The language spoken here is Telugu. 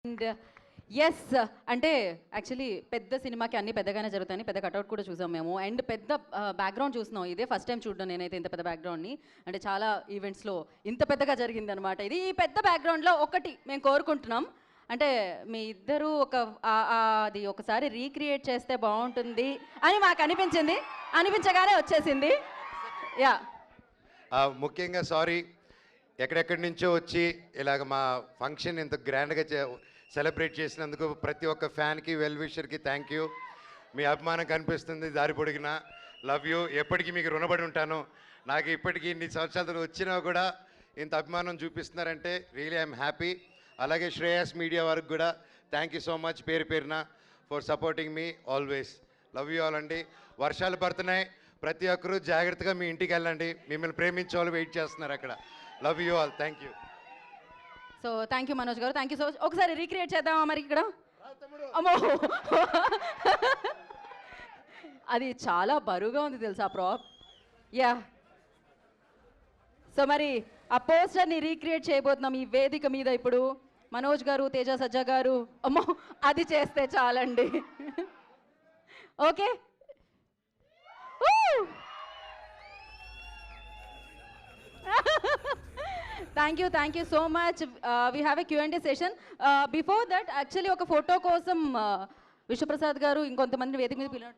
అండ్ ఎస్ అంటే యాక్చువల్లీ పెద్ద సినిమాకి అన్ని పెద్దగానే జరుగుతాయని పెద్ద కట్అవుట్ కూడా చూసాం మేము. అండ్ పెద్ద బ్యాక్గ్రౌండ్ చూస్తున్నాం. ఇదే ఫస్ట్ టైం చూడడం నేనైతే ఇంత పెద్ద బ్యాక్గ్రౌండ్ని. అంటే చాలా ఈవెంట్స్లో ఇంత పెద్దగా జరిగిందనమాట ఇది. ఈ పెద్ద బ్యాక్గ్రౌండ్లో ఒకటి మేము కోరుకుంటున్నాం, అంటే మీ ఇద్దరు అది ఒకసారి రీక్రియేట్ చేస్తే బాగుంటుంది అని మాకు అనిపించింది. అనిపించగానే వచ్చేసింది. యా ముఖ్యంగా సారీ, ఎక్కడెక్కడి నుంచో వచ్చి ఇలాగ మా ఫంక్షన్ ఇంత గ్రాండ్గా సెలబ్రేట్ చేసినందుకు ప్రతి ఒక్క ఫ్యాన్కి వెల్ విషర్కి థ్యాంక్ యూ. మీ అభిమానం కనిపిస్తుంది దారి పొడిగిన. Love you. ఎప్పటికీ మీకు రుణపడి ఉంటాను. నాకు ఇప్పటికీ ఇన్ని సంవత్సరాలు వచ్చినా కూడా ఇంత అభిమానం చూపిస్తున్నారంటే రియలీ ఐఎమ్ హ్యాపీ. అలాగే శ్రేయస్ మీడియా వరకు కూడా థ్యాంక్ యూ సో మచ్ పేరు పేరున for supporting me always. Love you all అండి. వర్షాలు పడుతున్నాయి, ప్రతి ఒక్కరూ జాగ్రత్తగా మీ ఇంటికి వెళ్ళండి. మిమ్మల్ని ప్రేమించే వాళ్ళు వెయిట్ చేస్తున్నారు అక్కడ. Love you all. Thank you. So thank you Manoj గారు, థ్యాంక్ యూ సో మచ్. ఒకసారి రీక్రియేట్ చేద్దామా మరి ఇక్కడ? అమ్మో అది చాలా బరువుగా ఉంది తెలుసా ప్రాప్. యా సో మరి ఆ పోస్టర్ని రీక్రియేట్ చేయబోతున్నాం ఈ వేదిక మీద ఇప్పుడు. మనోజ్ గారు, తేజ సజ్జా గారు, అమ్మో అది చేస్తే చాలండి. Okay thank you so much. We have a Q&A session. Before that actually ఒక ఫోటో కోసం విశ్వప్రసాద్ గారు ఇంకొంతమంది వేదిక మీద పిలిచారు.